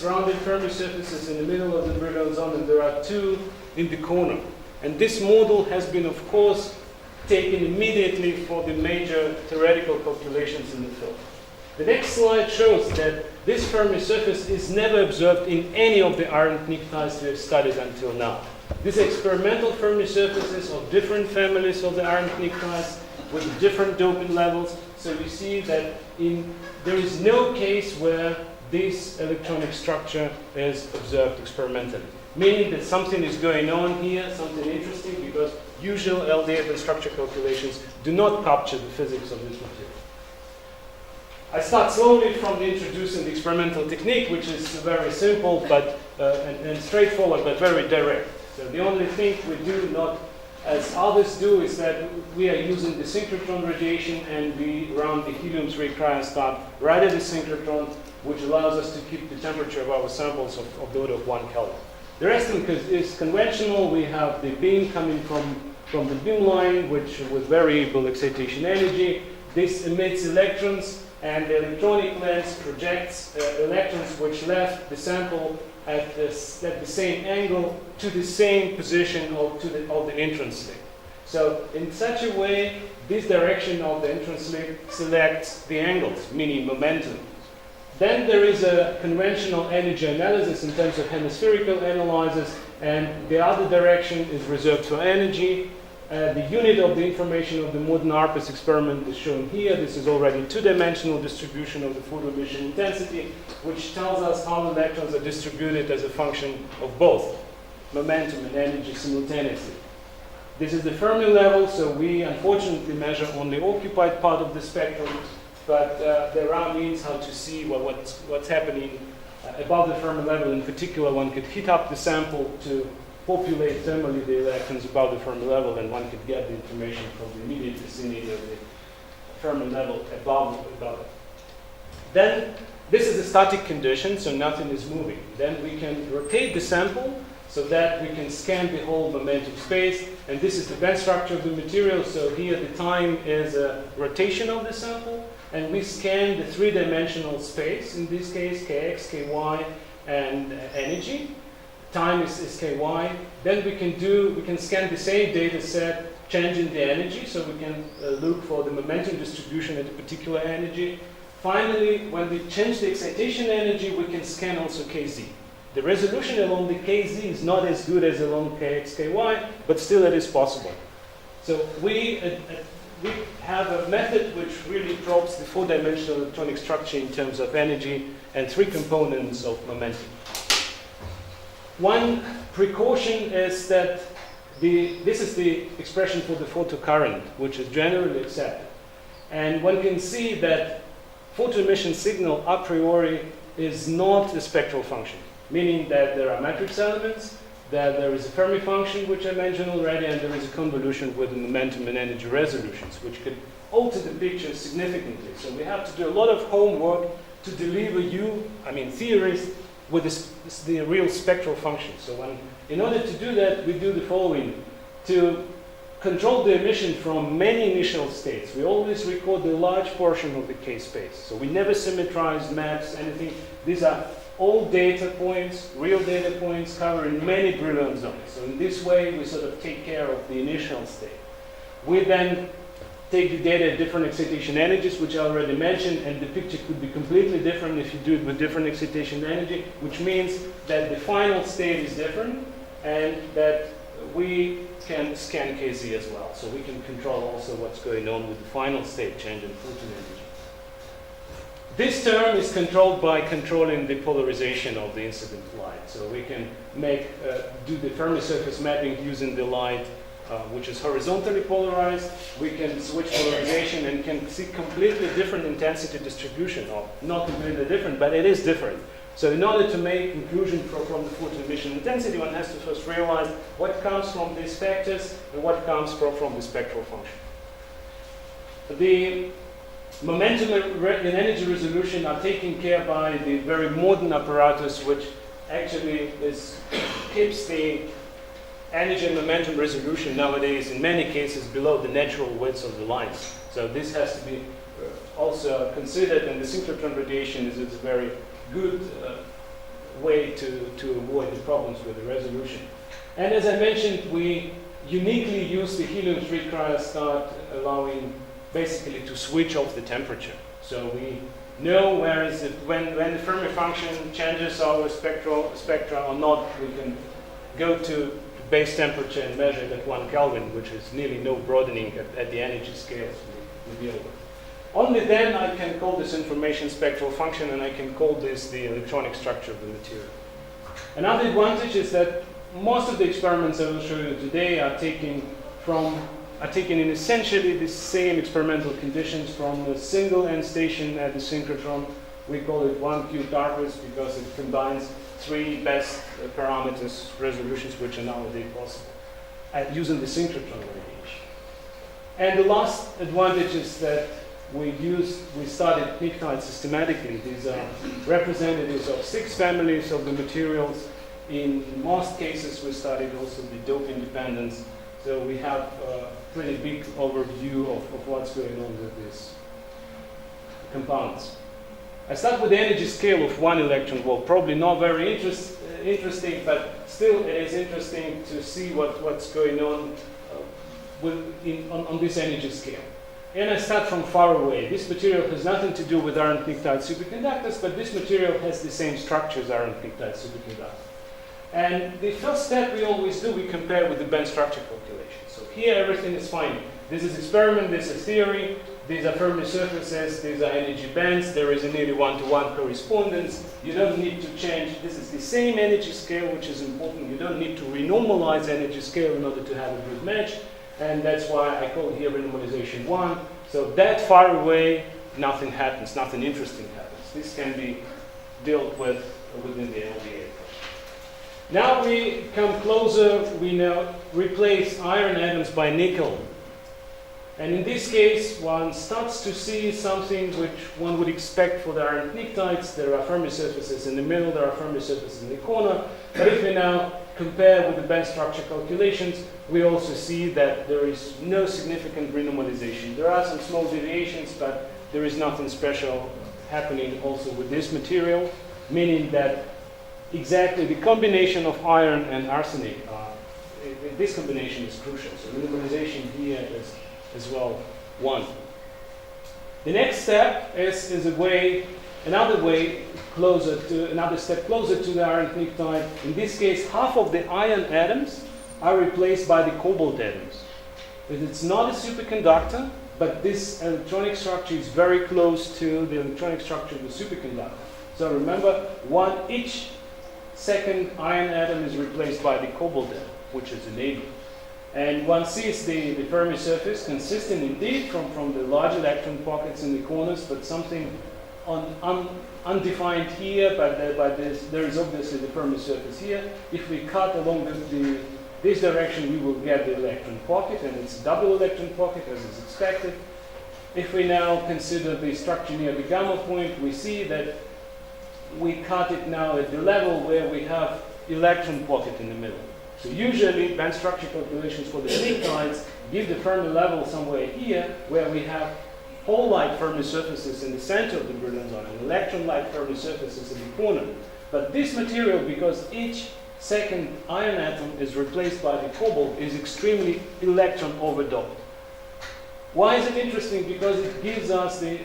these rounded Fermi surfaces in the middle of the brilliant zone, and there are two in the corner. And this model has been, of course, taken immediately for the major theoretical calculations in the field. The next slide shows that this Fermi surface is never observed in any of the iron pnictides we have studied until now. These experimental Fermi surfaces of different families of the iron pnictides with different doping levels. So we see that there is no case where this electronic structure is observed experimentally. Meaning that something is going on here, something interesting, because usual LDF and structure calculations do not capture the physics of this material. I start slowly from introducing the experimental technique, which is very simple but and straightforward, but very direct. So the only thing we do, not as others do, is that we are using the synchrotron radiation, and we run the helium-3 cryostat right at the synchrotron, which allows us to keep the temperature of our samples of the order of 1 Kelvin. The rest is conventional. We have the beam coming from the beam line, which with variable excitation energy. This emits electrons, and the electronic lens projects electrons which left the sample at the same angle to the same position of the entrance slit. So in such a way, this direction of the entrance slit selects the angles, meaning momentum. Then there is a conventional energy analysis in terms of hemispherical analysis, and the other direction is reserved for energy. The unit of the information of the modern ARPAS experiment is shown here. This is already two-dimensional distribution of the photo emission intensity, which tells us how electrons are distributed as a function of both momentum and energy simultaneously. This is the Fermi level, so we unfortunately measure only the occupied part of the spectrum, but there are means how to see what's happening above the Fermi level. In particular, one could heat up the sample to populate thermally the electrons above the Fermi level, and one could get the information from the immediate vicinity of the Fermi level above it. Then this is a static condition, so nothing is moving. Then we can rotate the sample so that we can scan the whole momentum space, and this is the band structure of the material. So here the time is a rotation of the sample, and we scan the three-dimensional space, in this case kx, ky, and energy. Time is ky. Then we can scan the same data set, changing the energy, so we can look for the momentum distribution at a particular energy. Finally, when we change the excitation energy, we can scan also kz. The resolution along the kz is not as good as along kx, ky, but still it is possible. So we have a method which really probes the four-dimensional electronic structure in terms of energy and three components of momentum. One precaution is that this is the expression for the photocurrent, which is generally accepted. And one can see that photoemission signal a priori is not a spectral function, meaning that there are matrix elements, that there is a Fermi function, which I mentioned already, and there is a convolution with the momentum and energy resolutions, which could alter the picture significantly. So we have to do a lot of homework to deliver you, theorists, with the real spectral function. So in order to do that, we do the following. To control the emission from many initial states, we always record the large portion of the K-space. So we never symmetrize maps, anything. These are all data points, real data points, covering many brilliant zones. So in this way, we sort of take care of the initial state. We then take the data at different excitation energies, which I already mentioned, and the picture could be completely different if you do it with different excitation energy, which means that the final state is different, and that we can scan KZ as well. So we can control also what's going on with the final state change in photon energy. This term is controlled by controlling the polarization of the incident light. So we can do the Fermi surface mapping using the light which is horizontally polarized. We can switch polarization and can see completely different intensity distribution, or not completely different, but it is different. So in order to make conclusion from the photon emission intensity, one has to first realize what comes from these factors and what comes from the spectral function. The momentum and energy resolution are taken care by the very modern apparatus, which actually keeps the energy and momentum resolution nowadays in many cases below the natural widths of the lines. So this has to be also considered, and the synchrotron radiation is a very good way to avoid the problems with the resolution. And as I mentioned, we uniquely use the helium-3 cryostat, allowing basically to switch off the temperature. So we know when the Fermi function changes our spectra or not, we can go to base temperature and measure it at 1 Kelvin, which is nearly no broadening at the energy scales we deal with. Only then I can call this information spectral function, and I can call this the electronic structure of the material. Another advantage is that most of the experiments I will show you today are taken in essentially the same experimental conditions from a single end station at the synchrotron. We call it 1Q darkness because it combines 3 best parameters resolutions which are nowadays possible using the synchrotron radiation. And the last advantage is that we studied pnictides systematically. These are representatives of 6 families of the materials. In most cases, we studied also the dope independence. So we have a pretty big overview of what's going on with these compounds. I start with the energy scale of 1 electron volt. Probably not very interesting, but still it is interesting to see what's going on on this energy scale. And I start from far away. This material has nothing to do with iron pnictide superconductors, but this material has the same structure as iron pnictide superconductor. And the first step we always do, we compare with the band structure calculation. So here everything is fine. This is experiment, this is theory, these are Fermi surfaces, these are energy bands, there is a nearly one-to-one correspondence. You don't need to change, this is the same energy scale, which is important. You don't need to renormalize energy scale in order to have a good match. And that's why I call here renormalization 1. So that far away, nothing happens, nothing interesting happens. This can be dealt with within the LDA. Now we come closer, we now replace iron atoms by nickel. And in this case, one starts to see something which one would expect for the iron pnictides. There are Fermi surfaces in the middle, there are Fermi surfaces in the corner. But if we now compare with the band structure calculations, we also see that there is no significant renormalization. There are some small deviations, but there is nothing special happening also with this material, meaning that exactly the combination of iron and arsenic, this combination is crucial. So renormalization here is as well 1. The next step is another step closer to the iron pnictide. In this case, half of the iron atoms are replaced by the cobalt atoms. It's not a superconductor, but this electronic structure is very close to the electronic structure of the superconductor. So remember, each second iron atom is replaced by the cobalt atom, which is a neighbor. And one sees the Fermi surface consistent indeed from the large electron pockets in the corners, but something undefined here, but there is obviously the Fermi surface here. If we cut along this direction, we will get the electron pocket, and it's a double electron pocket as is expected. If we now consider the structure near the gamma point, we see that we cut it now at the level where we have electron pocket in the middle. So usually band structure calculations for the pnictides give the Fermi level somewhere here where we have hole-like Fermi surfaces in the center of the Brillouin zone and electron-like Fermi surfaces in the corner. But this material, because each second iron atom is replaced by the cobalt, is extremely electron overdoped. Why is it interesting? Because it gives us the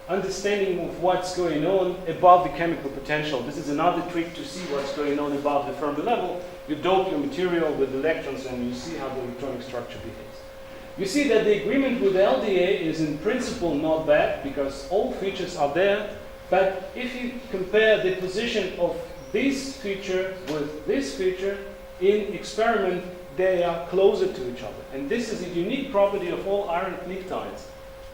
understanding of what's going on above the chemical potential. This is another trick to see what's going on above the Fermi level. You dope your material with electrons and you see how the electronic structure behaves. You see that the agreement with LDA is in principle not bad because all features are there, but if you compare the position of this feature with this feature in experiment, they are closer to each other. And this is a unique property of all iron pnictides.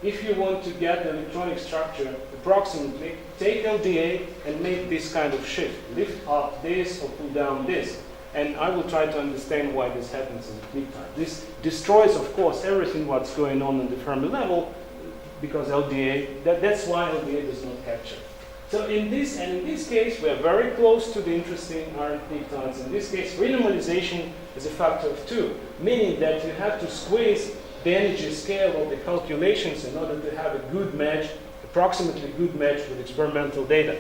If you want to get the electronic structure approximately, take LDA and make this kind of shift. Lift up this or pull down this. And I will try to understand why this happens in the pnictide. This destroys, of course, everything what's going on the Fermi level because LDA, that's why LDA does not capture. So in this case, we are very close to the interesting iron pnictides. In this case, renormalization is a factor of 2, meaning that you have to squeeze the energy scale of the calculations in order to have a good match, approximately good match with experimental data.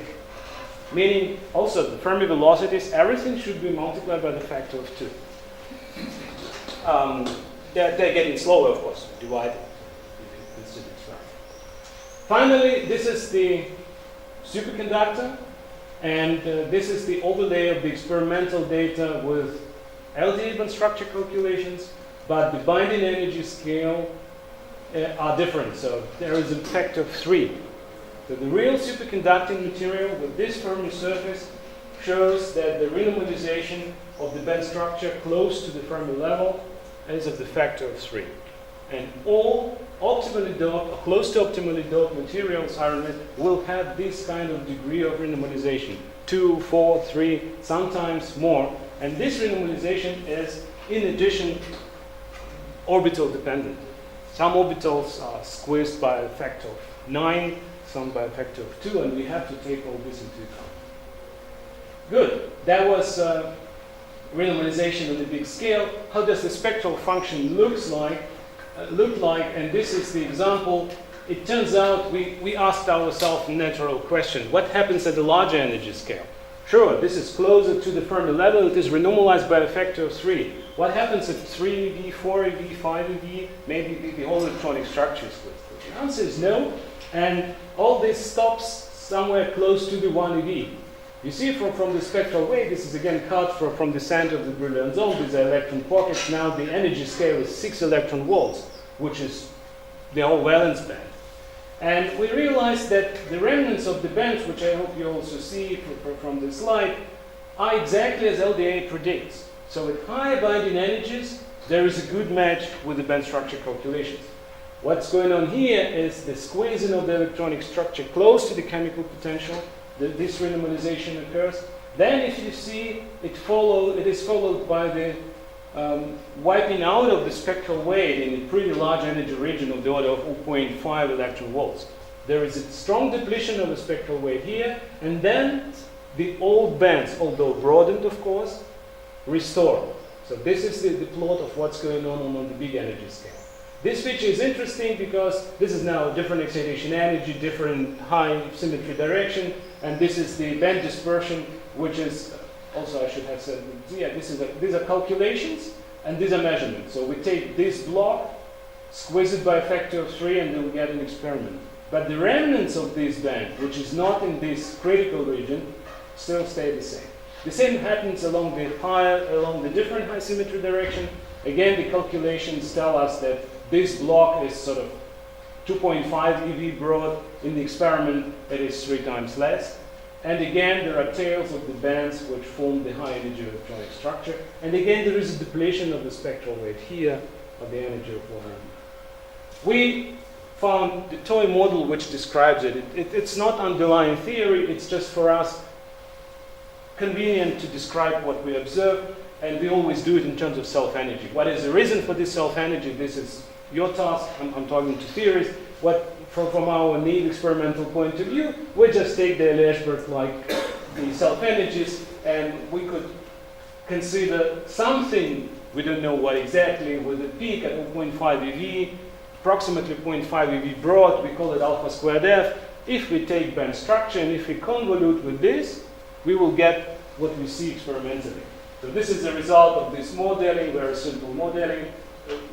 meaning also the Fermi velocities, everything should be multiplied by the factor of 2. They're getting slower, of course, divided. Finally, this is the superconductor, and this is the overlay of the experimental data with LDA band structure calculations, but the binding energy scale are different. So there is a factor of 3. So the real superconducting material with this Fermi surface shows that the renormalization of the band structure close to the Fermi level is of the factor of 3. And all optimally doped, or close to optimally doped materials will have this kind of degree of renormalization. 2, 4, 3, sometimes more. And this renormalization is, in addition, orbital dependent. Some orbitals are squeezed by a factor of 9, some by a factor of 2, and we have to take all this into account. Good. That was renormalization on the big scale. How does the spectral function look like? And this is the example. It turns out we asked ourselves a natural question. What happens at the larger energy scale? Sure, this is closer to the Fermi level. It is renormalized by a factor of 3. What happens at 3 eV, 4 eV, 5 eV? Maybe the whole electronic structure is split. The answer is no. And all this stops somewhere close to the 1 eV. You see from the spectral wave, this is again cut from the center of the Brillouin zone. These are electron pockets. Now the energy scale is 6 electron volts, which is the whole valence band. And we realized that the remnants of the bands, which I hope you also see from the slide, are exactly as LDA predicts. So at high binding energies, there is a good match with the band structure calculations. What's going on here is the squeezing of the electronic structure close to the chemical potential. This renormalization occurs. Then if you see, it is followed by the wiping out of the spectral weight in a pretty large energy region of the order of 0.5 electron volts. There is a strong depletion of the spectral weight here, and then the old bands, although broadened of course, restore. So this is the plot of what's going on the big energy scale. This feature is interesting because this is now a different excitation energy, different high symmetry direction, and this is the band dispersion, which is also, I should have said, yeah, these are calculations and these are measurements. So we take this block, squeeze it by a factor of 3, and then we get an experiment. But the remnants of this band, which is not in this critical region, still stay the same. The same happens along the different high symmetry direction. Again, the calculations tell us that this block is sort of 2.5 eV broad. In the experiment, it is 3 times less. And again, there are tails of the bands which form the high energy electronic structure. And again, there is a depletion of the spectral weight here of the energy of 1 eV. We found the toy model which describes it. It's not underlying theory, it's just for us convenient to describe what we observe, and we always do it in terms of self-energy. What is the reason for this self-energy? This is your task. I'm talking to theorists. From our neat experimental point of view, we just take the Ellsberg like the self-energies, and we could consider something, we don't know what exactly, with a peak at 0.5 eV, approximately 0.5 eV broad, we call it alpha squared f. If we take band structure and if we convolute with this, we will get what we see experimentally. So this is the result of this modeling, very simple modeling.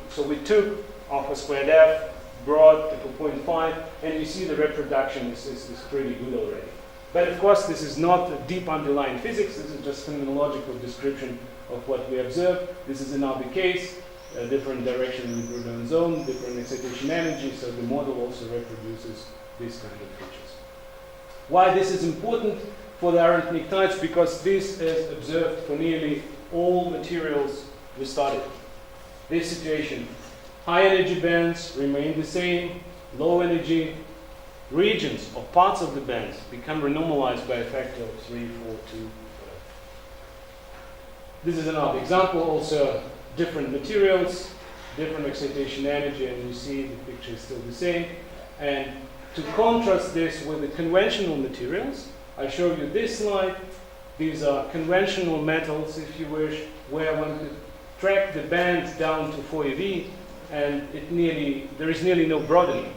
So we took alpha squared f, broad to 0.5, and you see the reproduction is pretty good already. But of course, this is not deep underlying physics. This is just phenomenological description of what we observe. This is another case, a different direction in the Brillouin zone, different excitation energy, so the model also reproduces these kind of features. Why this is important for the arithmetic types? Because this is observed for nearly all materials we studied. This situation, high energy bands remain the same, low energy regions or parts of the bands become renormalized by a factor of 3, 4, 2, whatever. This is another example, also different materials, different excitation energy, and you see the picture is still the same. And to contrast this with the conventional materials, I show you this slide. These are conventional metals, if you wish, where one could track the band down to 4 eV, and there is nearly no broadening.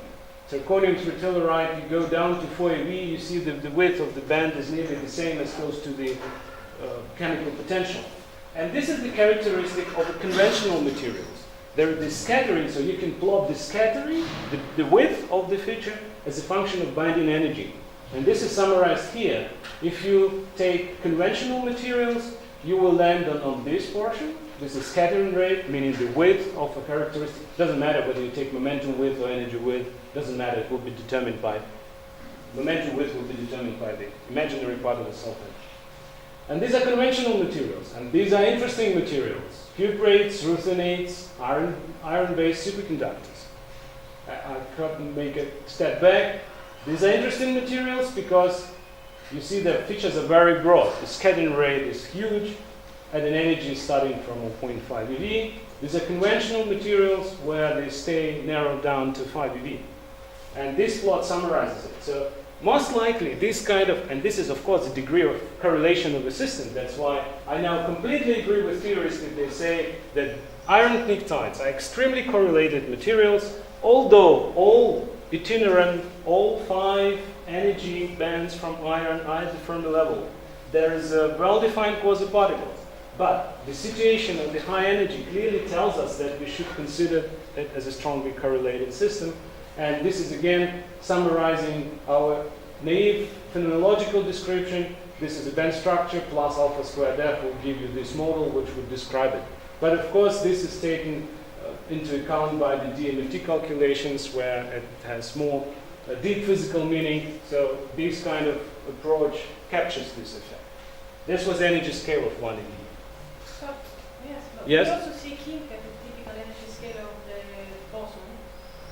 Zirconium through telluride, you go down to 4 eV, you see the width of the band is nearly the same as close to the chemical potential. And this is the characteristic of the conventional materials. There is scattering, so you can plot the scattering, the width of the feature, as a function of binding energy. And this is summarized here. If you take conventional materials, you will land on this portion. This is scattering rate, meaning the width of a characteristic. Doesn't matter whether you take momentum width or energy width. Doesn't matter. It will be determined by momentum width will be determined by the imaginary part of the solvent. And these are conventional materials, and these are interesting materials. Cuprates, rutheniates, iron-based superconductors. I can't make a step back. These are interesting materials because you see the features are very broad. The scattering rate is huge, at an energy starting from 0.5 eV. These are conventional materials where they stay narrowed down to 5 eV. And this plot summarizes it. So most likely this kind of, and this is of course the degree of correlation of a system. That's why I now completely agree with theorists if they say that iron pnictides are extremely correlated materials, although all itinerant, all 5 energy bands from iron are at the Fermi level. There is a well-defined quasi-particle. But the situation of the high energy clearly tells us that we should consider it as a strongly correlated system. And this is again summarizing our naive phenomenological description. This is a band structure plus alpha squared f will give you this model which would describe it. But of course this is taken into account by the DMFT calculations where it has more deep physical meaning. So this kind of approach captures this effect. This was the energy scale of 1 eV. So, yes, but yes? we also see kink at the typical energy scale of the boson.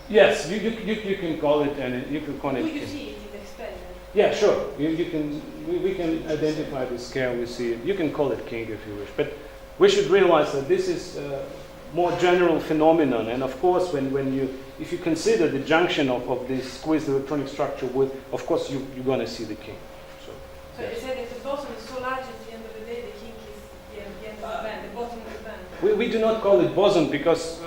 Yes, you can call it, and you can call it. Do you see it in the experiment? Yeah, sure. We can identify the scale. We see it. You can call it kink if you wish, but we should realize that this is more general phenomenon. And of course, if you consider the junction of this squeezed electronic structure with, of course, you're going to see the kink. So yes. You said if the boson is so large at the end of the day, the kink is the end of the band, the bottom of the band. We do not call it boson because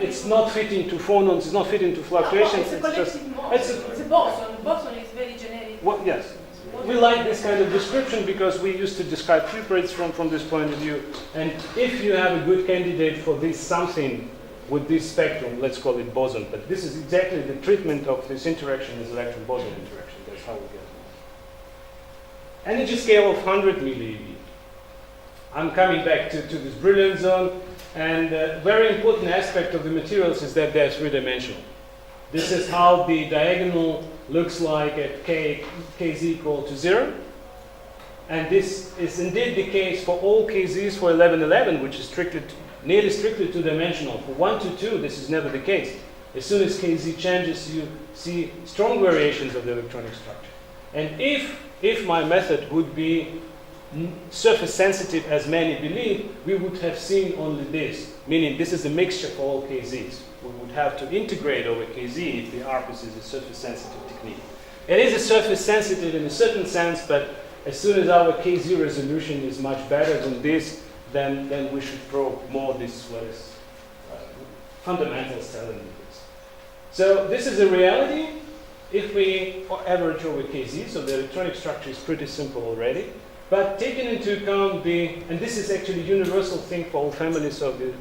it's not fitting to phonons, it's not fitting to fluctuations. No, it's a boson. Boson is very generic. Well, yes. We like this kind of description because we used to describe cuprates from this point of view. And if you have a good candidate for this something with this spectrum, let's call it boson. But this is exactly the treatment of this interaction as electron-boson interaction. That's how we get it. Energy scale of 100 millieV. I'm coming back to this brilliant zone. And a very important aspect of the materials is that they're three-dimensional. This is how the diagonal looks like at kz equal to 0. And this is indeed the case for all kz's for 1111, which is nearly strictly two-dimensional. For 1 to 2, this is never the case. As soon as kz changes, you see strong variations of the electronic structure. And if my method would be surface sensitive as many believe, we would have seen only this, meaning this is a mixture for all kz's. We would have to integrate over kz if the ARPUS is a surface sensitive technique. It is a surface sensitive in a certain sense, but as soon as our kz resolution is much better than this, then we should probe more this what is fundamentals telling you this. So this is a reality. If we average over kz, so the electronic structure is pretty simple already. But taking into account and this is actually a universal thing for all families of the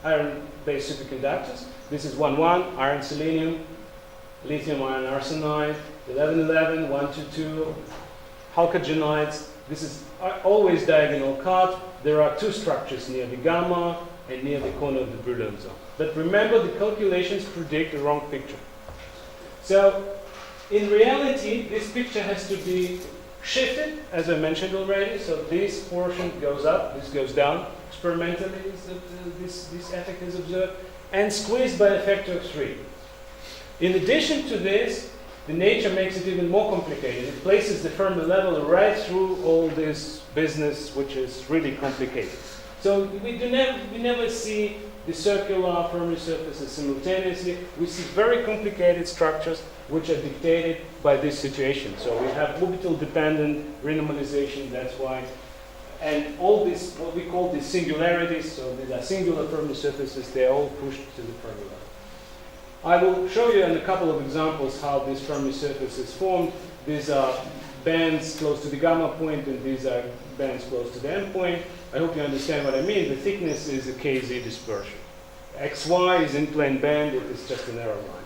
iron-based superconductors. This is 1,1, iron selenium, lithium iron arsenide, 11,11, 1,2,2, halcogenides. This is always diagonal cut. There are 2 structures near the gamma and near the corner of the beryllium zone. But remember, the calculations predict the wrong picture. So in reality, this picture has to be shifted, as I mentioned already. So this portion goes up, this goes down. Experimentally, this effect is observed, and squeezed by a factor of 3. In addition to this, the nature makes it even more complicated. It places the Fermi level right through all this business, which is really complicated. So we never see the circular Fermi surfaces simultaneously. We see very complicated structures which are dictated by this situation. So we have orbital-dependent renormalization, that's why. And all this, what we call these singularities, so these are singular Fermi surfaces, they're all pushed to the Fermi level. I will show you in a couple of examples how this Fermi surface is formed. These are bands close to the gamma point, and these are bands close to the end point. I hope you understand what I mean. The thickness is a KZ dispersion. XY is in plane band, it is just an error line.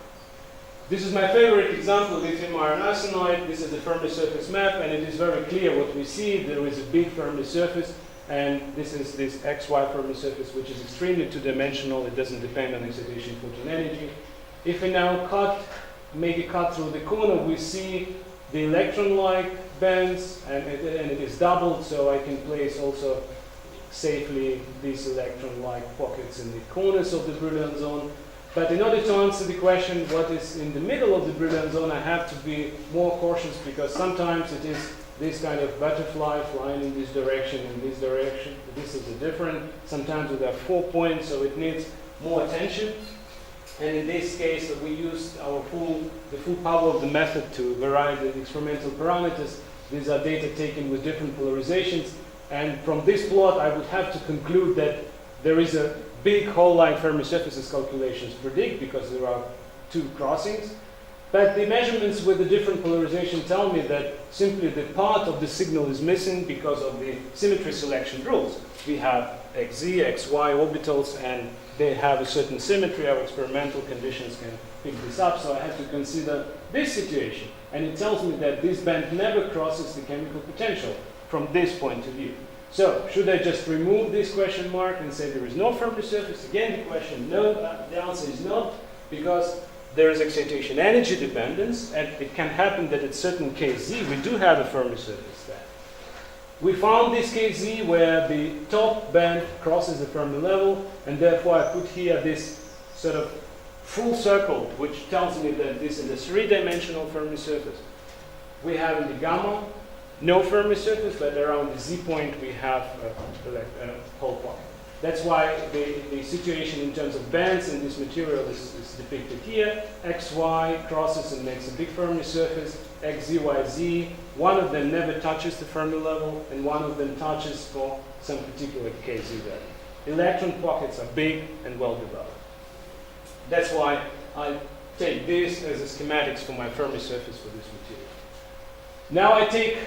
This is my favorite example, lithium iron arsenide. This is the Fermi surface map, and it is very clear what we see. There is a big Fermi surface, and this is this XY Fermi surface, which is extremely two-dimensional. It doesn't depend on excitation photon energy. If we now make a cut through the corner, we see the electron-like bands, and it is doubled, so I can place also safely these electron-like pockets in the corners of the brilliant zone. But in order to answer the question what is in the middle of the brilliant zone, I have to be more cautious, because sometimes it is this kind of butterfly flying in this direction, in this direction. This is a different. Sometimes we have 4 points, so it needs more attention. And in this case, we used the full power of the method to vary the experimental parameters. These are data taken with different polarizations. And from this plot, I would have to conclude that there is a big hole-like Fermi surfaces calculations predict, because there are 2 crossings. But the measurements with the different polarization tell me that simply the part of the signal is missing because of the symmetry selection rules. We have XZ, XY orbitals, and they have a certain symmetry. Our experimental conditions can pick this up, so I have to consider this situation. And it tells me that this band never crosses the chemical potential from this point of view. So, should I just remove this question mark and say there is no Fermi surface? Again, the question, no, the answer is not, because there is excitation energy dependence, and it can happen that at certain KZ we do have a Fermi surface there. We found this KZ where the top band crosses the Fermi level, and therefore I put here this sort of full circle, which tells me that this is a 3-dimensional Fermi surface. We have in the gamma no Fermi surface, but around the Z point we have a whole pocket. That's why the situation in terms of bands in this material is depicted here. XY crosses and makes a big Fermi surface. XZ, YZ, one of them never touches the Fermi level, and one of them touches for some particular KZ value. Electron pockets are big and well developed. That's why I take this as a schematics for my Fermi surface for this material. Now I take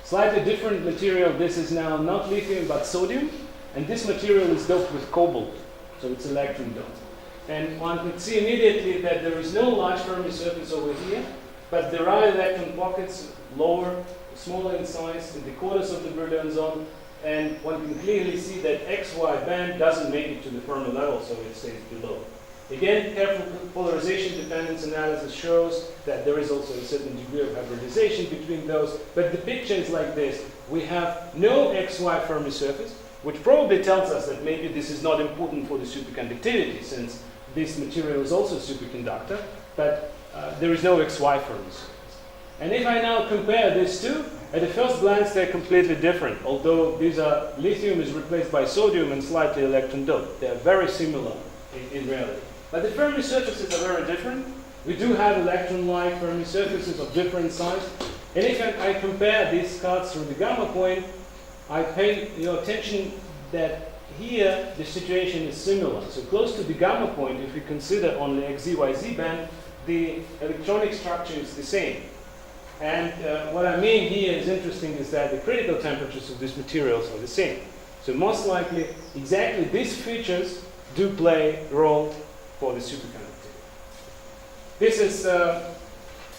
slightly different material. This is now not lithium but sodium, and this material is doped with cobalt, so it's electron doped. And one could see immediately that there is no large Fermi surface over here, but there are electron pockets, lower, smaller in size, in the corners of the brilliant zone, and one can clearly see that XY band doesn't make it to the Fermi level, so it stays below. Again, careful polarization dependence analysis shows that there is also a certain degree of hybridization between those, but the picture is like this. We have no XY Fermi surface, which probably tells us that maybe this is not important for the superconductivity, since this material is also a superconductor, but there is no XY Fermi surface. And if I now compare these two, at the first glance they're completely different, although lithium is replaced by sodium and slightly electron doped. They are very similar in reality. But the Fermi surfaces are very different. We do have electron-like Fermi surfaces of different size. And if I compare these cuts through the gamma point, I pay your attention that here the situation is similar. So close to the gamma point, if we consider only XZ-YZ band, the electronic structure is the same. And what I mean here is interesting is that the critical temperatures of these materials are the same. So most likely, exactly these features do play a role for the superconductivity. This is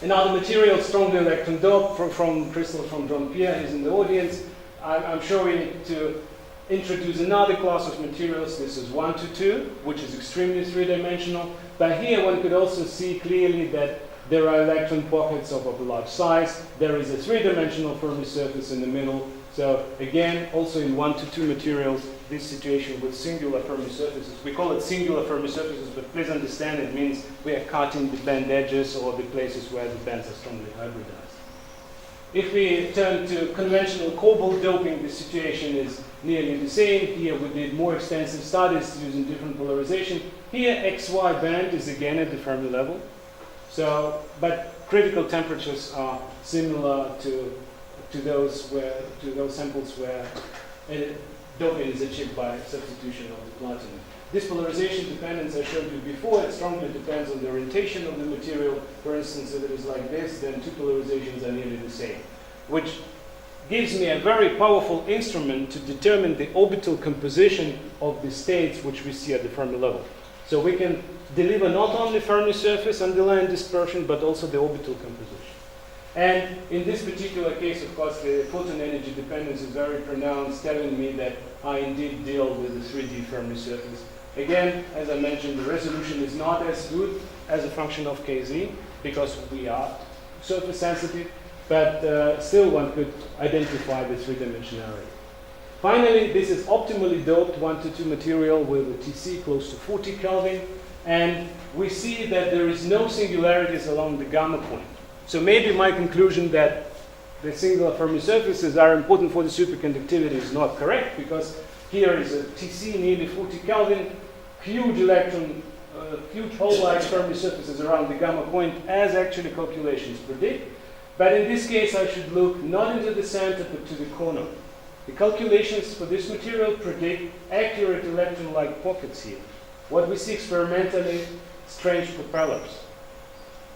another material, strongly electron doped from crystal from John Pierre. He's in the audience. I'm showing it to introduce another class of materials. This is 122, which is extremely 3-dimensional. But here one could also see clearly that there are electron pockets of a large size. There is a 3-dimensional Fermi surface in the middle. So again, also in 122 materials, this situation with singular Fermi surfaces. We call it singular Fermi surfaces, but please understand it means we are cutting the band edges or the places where the bands are strongly hybridized. If we turn to conventional cobalt doping, the situation is nearly the same. Here we did more extensive studies using different polarization. Here XY band is again at the Fermi level. So, but critical temperatures are similar to those samples where and doping is achieved by substitution of the platinum. This polarization dependence I showed you before, it strongly depends on the orientation of the material. For instance, if it is like this, then two polarizations are nearly the same, which gives me a very powerful instrument to determine the orbital composition of the states which we see at the Fermi level. So we can deliver not only Fermi surface underlying dispersion, but also the orbital composition. And in this particular case, of course, the photon energy dependence is very pronounced, telling me that I indeed deal with a 3D Fermi surface. Again, as I mentioned, the resolution is not as good as a function of Kz, because we are surface sensitive, but still one could identify the three-dimensionality. Finally, this is optimally doped 1-2 material with a Tc close to 40 Kelvin, and we see that there is no singularities along the gamma point. So maybe my conclusion that the singular Fermi surfaces are important for the superconductivity is not correct, because here is a Tc nearly 40 Kelvin, huge electron, huge hole-like Fermi surfaces around the gamma point, as actually calculations predict. But in this case, I should look not into the center, but to the corner. The calculations for this material predict accurate electron-like pockets here. What we see experimentally, strange propellers.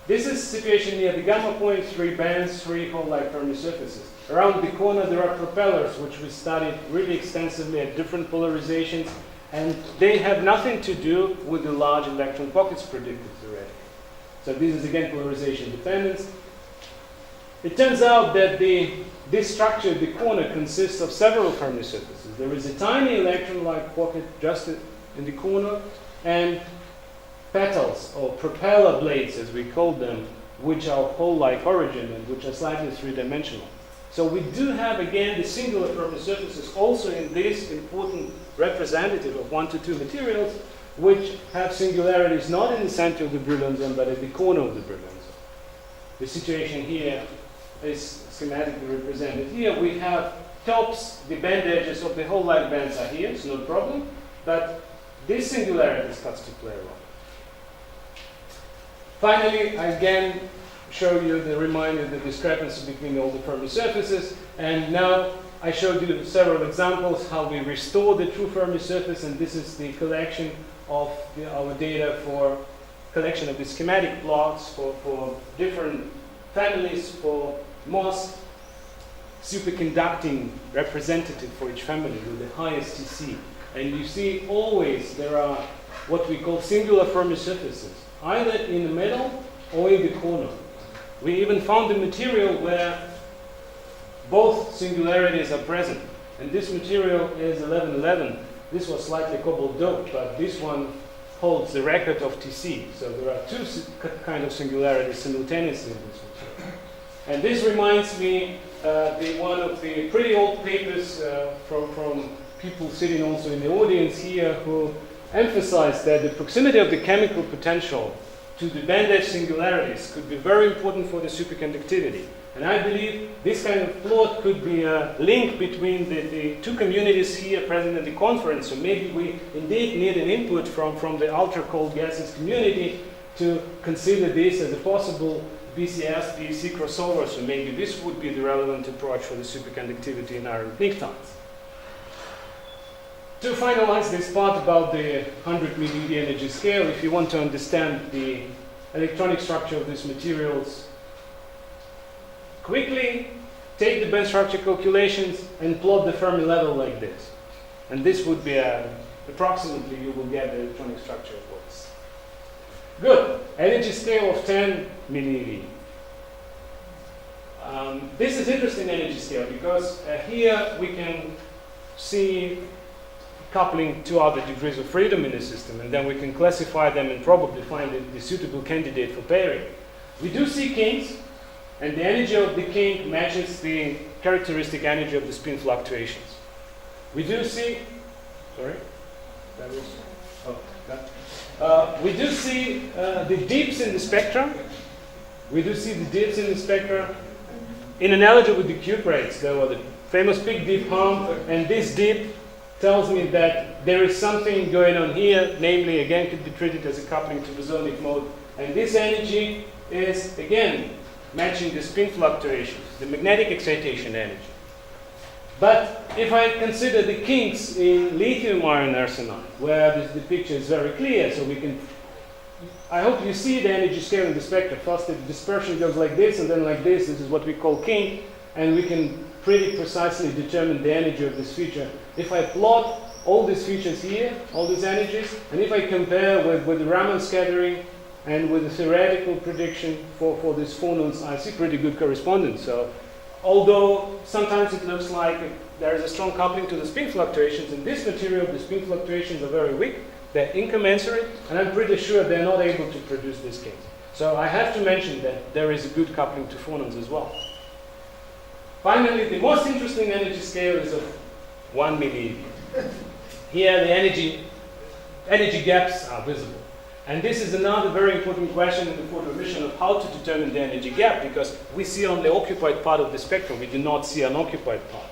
This is the situation near the gamma point, 3 bands, 3 hole-like Fermi surfaces. Around the corner, there are propellers, which we studied really extensively at different polarizations, and they have nothing to do with the large electron pockets predicted theoretically. So this is again polarization dependence. It turns out that this structure at the corner consists of several Fermi surfaces. There is a tiny electron-like pocket just in the corner, and petals, or propeller blades as we call them, which are hole-like origin and which are slightly three-dimensional. So we do have, again, the singular Fermi surfaces also in this important representative of 1-2 materials, which have singularities not in the center of the Brillouin zone, but at the corner of the Brillouin zone. The situation here is schematically represented here. We have tops, the band edges of the hole-like bands are here, it's no problem, but this singularity starts to play a role. Finally, I again show you the reminder, the discrepancy between all the Fermi surfaces, and now I showed you several examples how we restore the true Fermi surface, and this is the collection of our data for collection of the schematic plots for different families, for most superconducting representative for each family with the highest Tc. And you see always there are what we call singular Fermi surfaces, either in the middle or in the corner. We even found a material where both singularities are present. And this material is 1111. This was slightly cobalt doped, but this one holds the record of Tc. So there are two kind of singularities simultaneously in this material. And this reminds me one of the pretty old papers from people sitting also in the audience here who emphasized that the proximity of the chemical potential to the band edge singularities could be very important for the superconductivity. And I believe this kind of plot could be a link between the two communities here present at the conference. So maybe we indeed need an input from the ultra-cold gases community to consider this as a possible BCS-BC crossover. So maybe this would be the relevant approach for the superconductivity in iron pnictons. To finalize this part about the 100 MeV energy scale, if you want to understand the electronic structure of these materials, quickly take the band structure calculations and plot the Fermi level like this. And this would be approximately you will get the electronic structure of this. Good. Energy scale of 10 MeV. This is interesting energy scale because here we can see coupling two other degrees of freedom in the system, and then we can classify them and probably find the suitable candidate for pairing. We do see kinks, and the energy of the kink matches the characteristic energy of the spin fluctuations. We do see, we do see the dips in the spectra. We do see the dips in the spectra. In analogy with the cuprates, there were the famous peak dip hump, and this dip tells me that there is something going on here, namely, again, could be treated as a coupling to bosonic mode. And this energy is, again, matching the spin fluctuations, the magnetic excitation energy. But if I consider the kinks in lithium iron arsenide, where the picture is very clear, so we can, I hope you see the energy scale in the spectrum. First the dispersion goes like this and then like this. This is what we call kink, and we can pretty precisely determine the energy of this feature. If I plot all these features here, all these energies, and if I compare with the Raman scattering and with the theoretical prediction for these phonons, I see pretty good correspondence. So, although sometimes it looks like there is a strong coupling to the spin fluctuations, in this material the spin fluctuations are very weak, they're incommensurate, and I'm pretty sure they're not able to produce this case. So I have to mention that there is a good coupling to phonons as well. Finally, the most interesting energy scale is of 1 millieV. Here the energy gaps are visible. And this is another very important question in the photo emission of how to determine the energy gap, because we see on the occupied part of the spectrum, we do not see an occupied part.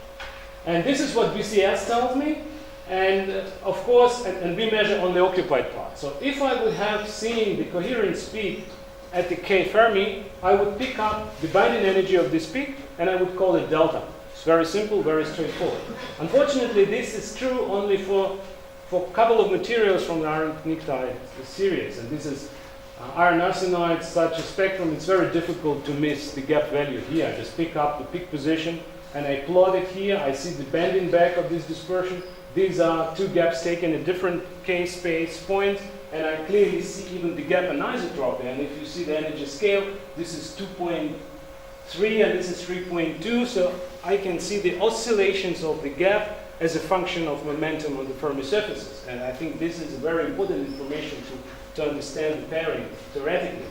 And this is what BCS tells me, and of course, and we measure on the occupied part. So if I would have seen the coherence peak at the K Fermi, I would pick up the binding energy of this peak, and I would call it delta. It's very simple, very straightforward. Unfortunately, this is true only for a couple of materials from the iron pnictide series, and this is iron arsenide, such a spectrum. It's very difficult to miss the gap value here. I just pick up the peak position and I plot it here. I see the bending back of this dispersion. These are two gaps taken at different K space points, and I clearly see even the gap anisotropy. And if you see the energy scale, this is 2.3 and this is 3.2, so I can see the oscillations of the gap as a function of momentum on the Fermi surfaces. And I think this is very important information to understand the pairing theoretically.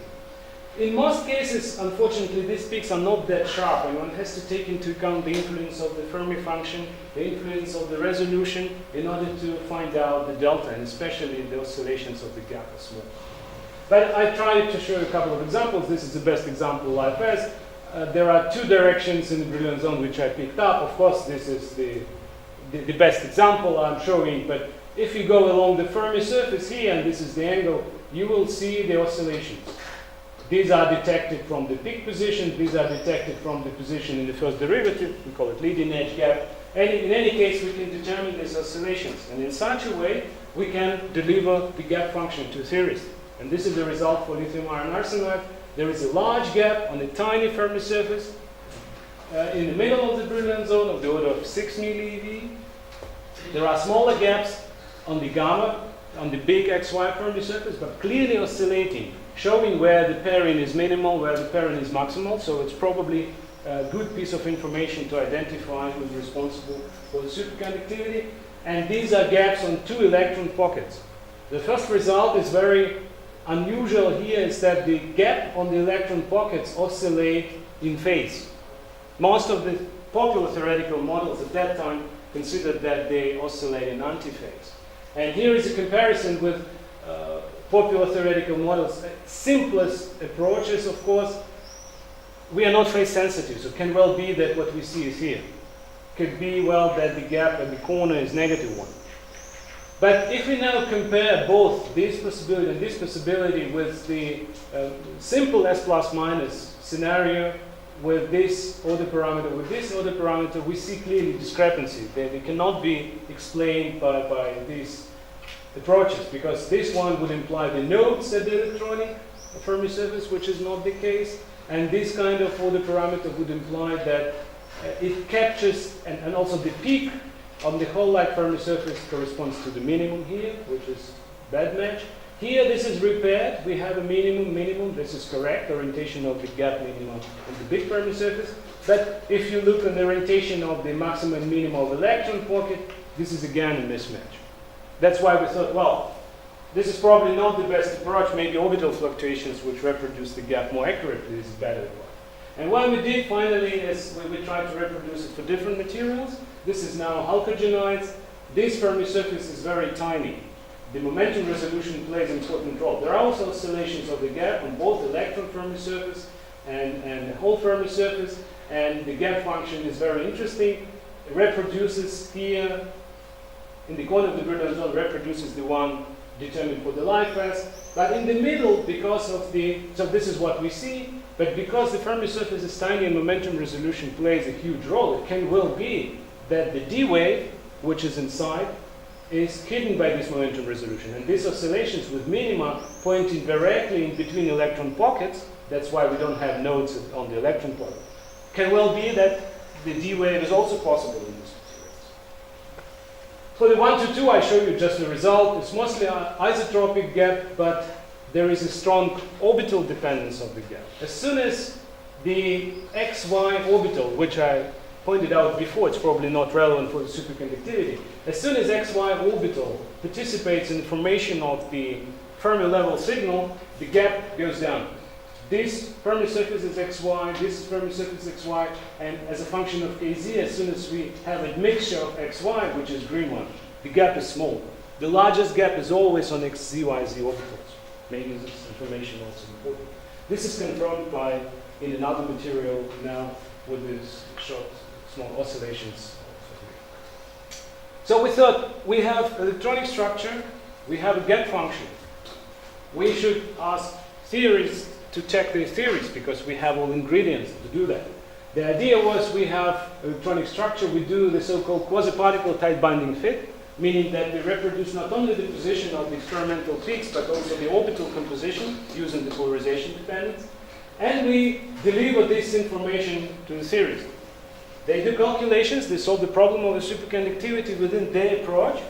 In most cases, unfortunately, these peaks are not that sharp, and one has to take into account the influence of the Fermi function, the influence of the resolution, in order to find out the delta, and especially the oscillations of the gap are small. But I tried to show a couple of examples. This is the best example life has. There are two directions in the Brillouin zone which I picked up. Of course, this is the best example I'm showing, but if you go along the Fermi surface here, and this is the angle, you will see the oscillations. These are detected from the peak position, these are detected from the position in the first derivative, we call it leading edge gap, and in any case we can determine these oscillations, and in such a way we can deliver the gap function to theorists. And this is the result for lithium iron arsenide. There is a large gap on a tiny Fermi surface in the middle of the Brillouin zone of the order of 6 millieV. There are smaller gaps on the gamma, on the big XY Fermi surface, but clearly oscillating, showing where the pairing is minimal, where the pairing is maximal. So it's probably a good piece of information to identify who's responsible for the superconductivity. And these are gaps on 2 electron pockets. The first result is very unusual here, is that the gap on the electron pockets oscillate in phase. Most of the popular theoretical models at that time considered that they oscillate in antiphase. And here is a comparison with popular theoretical models. Simplest approaches, of course, we are not phase sensitive, so it can well be that what we see is here. Could be, well, that the gap at the corner is -1. But if we now compare both this possibility and this possibility with the simple S plus minus scenario, with this order parameter, with this order parameter, we see clearly discrepancy. They cannot be explained by these approaches, because this one would imply the nodes at the electronic Fermi surface, which is not the case, and this kind of order parameter would imply that it captures, and also the peak on the whole light Fermi surface corresponds to the minimum here, which is bad match. Here this is repaired, we have a minimum, this is correct, orientation of the gap minimum on the big Fermi surface. But if you look at the orientation of the maximum minimum of electron pocket, this is again a mismatch. That's why we thought, well, this is probably not the best approach, maybe orbital fluctuations which reproduce the gap more accurately is better. And what we did finally is we tried to reproduce it for different materials. This is now halcogenides. This Fermi surface is very tiny. The momentum resolution plays an important role. There are also oscillations of the gap on both electron Fermi surface and the whole Fermi surface, and the gap function is very interesting. It reproduces here, in the corner of the Brillouin zone, reproduces the one determined for the light path. But in the middle, because of so this is what we see, but because the Fermi surface is tiny and momentum resolution plays a huge role, it can well be that the D wave, which is inside, is hidden by this momentum resolution. And these oscillations with minima pointing directly in between electron pockets, that's why we don't have nodes on the electron pocket, can well be that the D wave is also possible in this materials. For the 1 to 2, I show you just the result. It's mostly an isotropic gap, but there is a strong orbital dependence of the gap. As soon as the XY orbital, which I pointed out before, it's probably not relevant for the superconductivity. As soon as XY orbital participates in the formation of the Fermi level signal, the gap goes down. This Fermi surface is XY, this is Fermi surface XY, and as a function of KZ, as soon as we have a mixture of XY, which is green one, the gap is small. The largest gap is always on XZYZ orbitals. Maybe this information also important. This is confirmed by, in another material now, with this short, small oscillations. So we thought we have electronic structure, we have a gap function. We should ask theories to check the theories because we have all ingredients to do that. The idea was we have electronic structure, we do the so-called quasi-particle tight binding fit, meaning that we reproduce not only the position of the experimental peaks but also the orbital composition using the polarization dependence, and we deliver this information to the theories. They do calculations, they solve the problem of the superconductivity within their approach,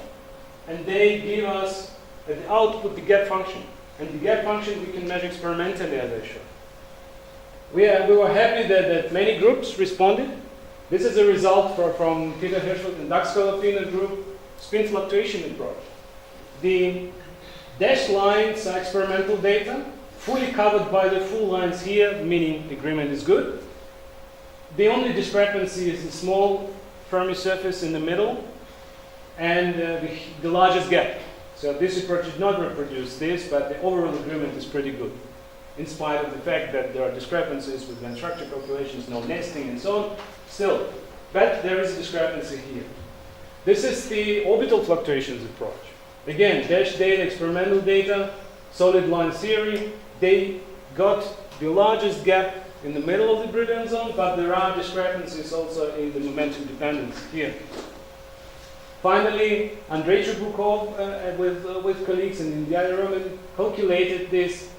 and they give us the output, the gap function. And the gap function we can measure experimentally, as I showed. We were happy that many groups responded. This is a result from Peter Hirschfeld and Doug Scalapino group spin fluctuation approach. The dashed lines are experimental data, fully covered by the full lines here, meaning agreement is good. The only discrepancy is the small Fermi surface in the middle and the largest gap. So this approach did not reproduce this, but the overall agreement is pretty good, in spite of the fact that there are discrepancies with the structure calculations, no nesting and so on. Still, but there is a discrepancy here. This is the orbital fluctuations approach. Again, dash data, experimental data, solid line theory. They got the largest gap in the middle of the Brillouin zone, but there are discrepancies also in the momentum dependence here. Finally, Andrei Chubukov with colleagues in India Roman calculated this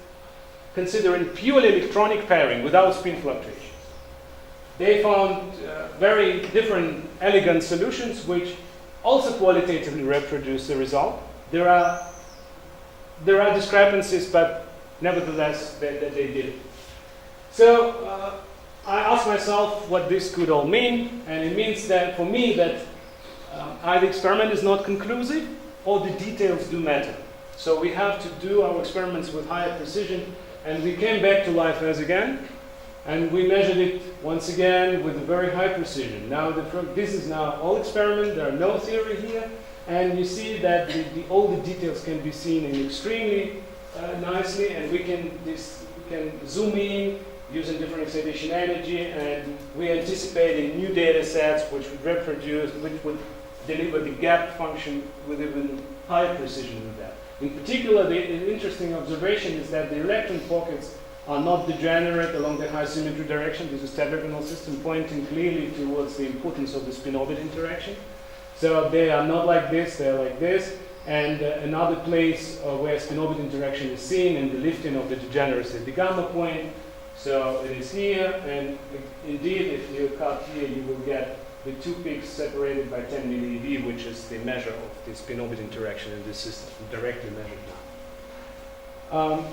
considering purely electronic pairing without spin fluctuations. They found very different elegant solutions which also qualitatively reproduce the result. There are discrepancies, but nevertheless they did it. So I asked myself what this could all mean, and it means that for me that either experiment is not conclusive or the details do matter. So we have to do our experiments with higher precision, and we came back to LIFES again, and we measured it once again with a very high precision. Now this is now all experiment, there are no theory here, and you see that all the details can be seen in extremely nicely, and we can zoom in using different excitation energy, and we anticipating new data sets which would reproduce, which would deliver the gap function with even higher precision than that. In particular, the interesting observation is that the electron pockets are not degenerate along the high symmetry direction. This is tetragonal system pointing clearly towards the importance of the spin-orbit interaction. So they are not like this, they are like this. And another place where spin-orbit interaction is seen and the lifting of the degeneracy at the gamma point. So it is here, and indeed, if you cut here, you will get the two peaks separated by 10 millieV, which is the measure of the spin-orbit interaction in this system, directly measured now.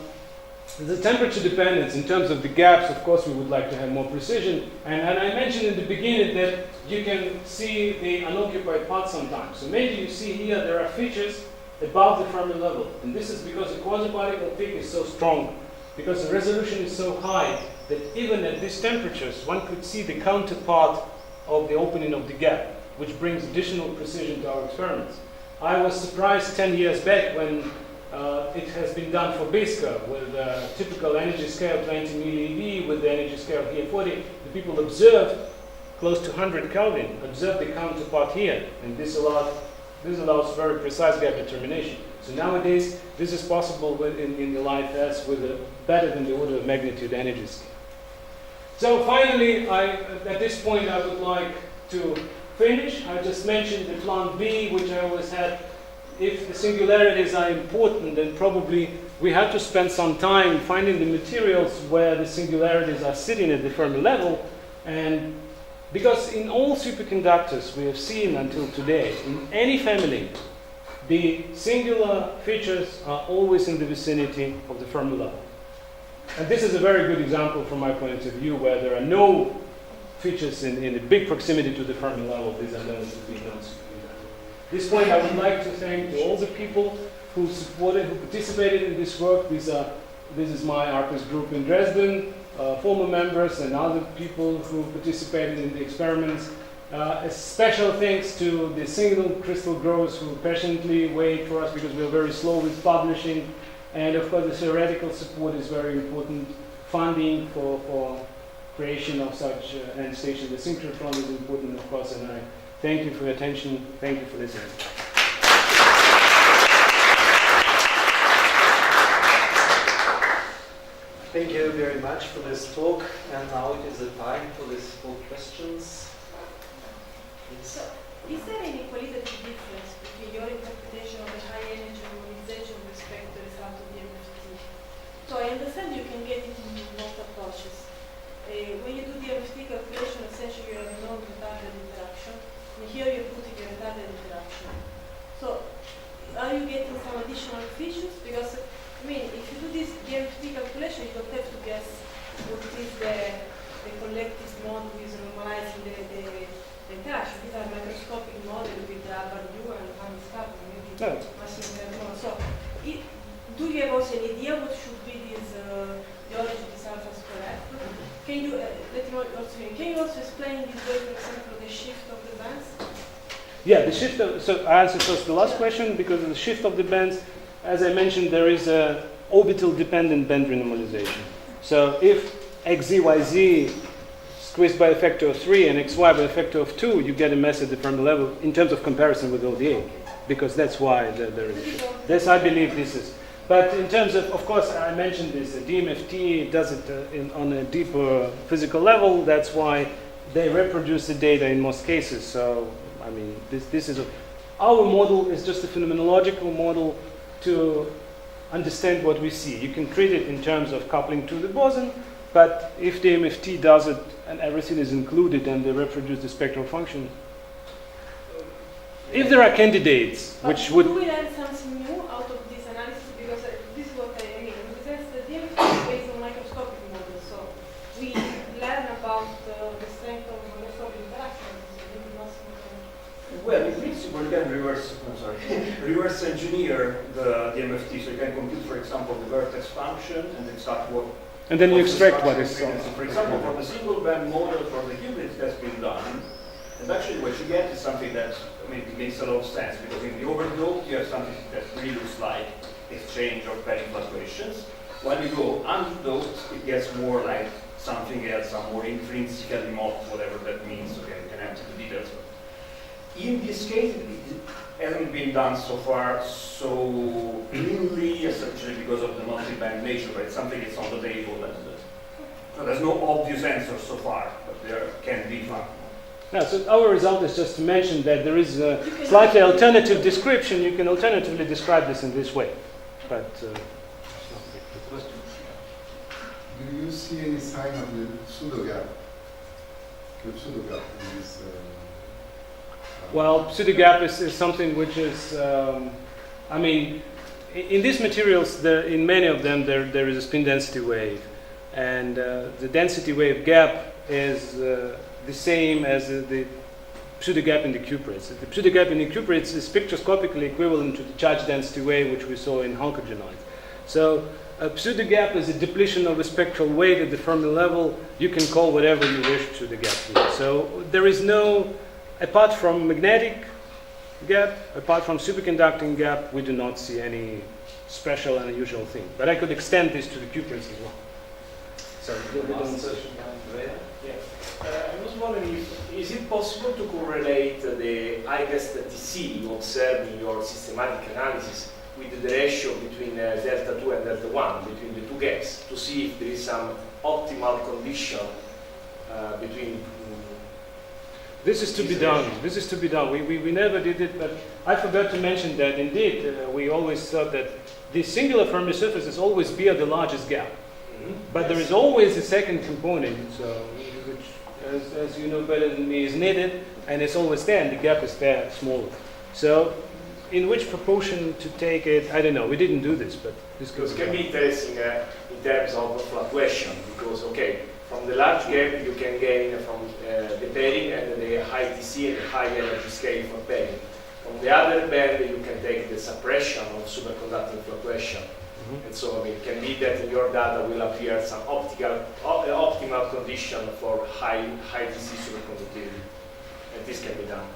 The temperature dependence in terms of the gaps, of course, we would like to have more precision. And I mentioned in the beginning that you can see the unoccupied part sometimes. So maybe you see here there are features above the Fermi level. And this is because the quasi-particle peak is so strong, because the resolution is so high that even at these temperatures, one could see the counterpart of the opening of the gap, which brings additional precision to our experiments. I was surprised 10 years back when it has been done for BISCA with a typical energy scale 20 millieV with the energy scale here 40. The people observed close to 100 Kelvin, observed the counterpart here, and this allows very precise gap determination. So nowadays, this is possible in the LIFES with a better than the order of magnitude energy scale. So finally, at this point, I would like to finish, I just mentioned the plan B, which I always had. If the singularities are important, then probably we have to spend some time finding the materials where the singularities are sitting at the Fermi level. And because in all superconductors we have seen until today, in any family, the singular features are always in the vicinity of the Fermi level. And this is a very good example from my point of view, where there are no features in a big proximity to the Fermi level. These are known to be non-superconductor. At this point, I would like to thank all the people who supported, who participated in this work. This is my ARCUS group in Dresden, former members and other people who participated in the experiments. A special thanks to the single crystal growers who patiently wait for us because we are very slow with publishing. And of course, the theoretical support is very important. Funding for creation of such end station. The synchrotron is important, of course, and I thank you for your attention. Thank you for listening. Thank you very much for this talk, and now it is the time for questions. So, is there any qualitative difference between your interpretation of the high energy normalization with respect to the result of the MFT? So I understand you can get it in both approaches. When you do the MFT calculation, essentially you have a non-retarded interaction, and here you're putting a retarded interaction. So are you getting some additional features? Because I mean, if you do this DMFT calculation, you don't have to guess what is the collective mode who is normalizing the interaction. These are microscopic models with Bardu and Hans Kaplan, maybe Massimo. So, do you have also an idea what should be this the origin of this alpha square? Can you can you also explain this way, for example, the shift of the bands? Yeah, the shift of, so I answer first the last question, because of the shift of the bands. As I mentioned, there is a orbital-dependent band renormalization. So if xz, squeezed by a factor of 3 and xy by a factor of 2, you get a mess at the Fermi level in terms of comparison with ODA, because that's why there is a shift. This, I believe, this is. But in terms of course, I mentioned this, DMFT does it on a deeper physical level. That's why they reproduce the data in most cases. So, I mean, this is our model is just a phenomenological model to understand what we see. You can treat it in terms of coupling to the boson, but if the MFT does it and everything is included and they reproduce the spectral function, if there are candidates which would... Do we learn something new out of this analysis? Because this is what I mean. Because the DMFT is based on microscopic models, so we learn about the strength of microscopic interactions. Well, in principle, you can reverse engineer the MFT, so you can compute, for example, the vertex function and extract what. And then you extract what is. For example, for the single band model for the qubits that's been done, and actually what you get is something that, I mean, it makes a lot of sense, because in the overdoped you have something that really looks like exchange of pairing fluctuations. When you go undoped, it gets more like something else, some more intrinsically mocked, whatever that means. Okay, you can enter the details. In this case, it hasn't been done so far so cleanly, essentially because of the multi-band nature, but it's something that's on the table. So there's no obvious answer so far, but there can be one. Yeah, so our result is just to mention that there is a slightly alternative description. You can alternatively describe this in this way, but it's not the question. Do you see any sign of the pseudo gap? The pseudo gap in this? Well, pseudo gap is something which is, I mean, in these materials, in many of them, there is a spin density wave, and the density wave gap is the same as the pseudo gap in the cuprates. The pseudo gap in the cuprates is spectroscopically equivalent to the charge density wave which we saw in halcogenoids. So a pseudo gap is a depletion of a spectral wave at the Fermi level. You can call whatever you wish pseudo gap to. So there is no, apart from magnetic gap, apart from superconducting gap, we do not see any special and unusual thing. But I could extend this to the cuprates as well. So I was wondering if is it possible to correlate the highest TC you observe in your systematic analysis with the ratio between delta 2 and delta 1, between the two gaps, to see if there is some optimal condition between. This is to be done. This is to be done. We never did it, but I forgot to mention that indeed we always thought that the singular Fermi surface is always bear the largest gap. But there is always a second component, so which, as you know better than me, is needed, and it's always there, and the gap is there smaller. So, in which proportion to take it, I don't know. We didn't do this, but this Because it can be interesting in terms of fluctuation, because, okay, from the large gap you can gain from the pairing and the high TC and the high energy scale for pairing. From the other band you can take the suppression of superconducting fluctuation. And so, I mean, it can be that in your data will appear some optimal condition for high TC superconductivity. And this can be done.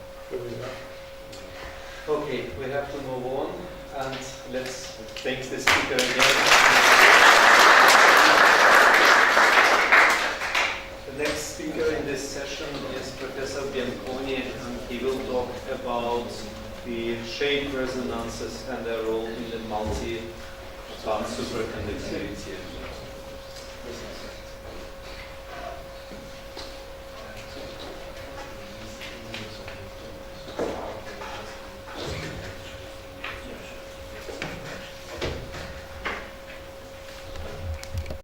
Okay, we have to move on, and let's thank the speaker again. The next speaker in this session is Professor Bianconi, and he will talk about the shape resonances and their role in the multi-band superconductivity.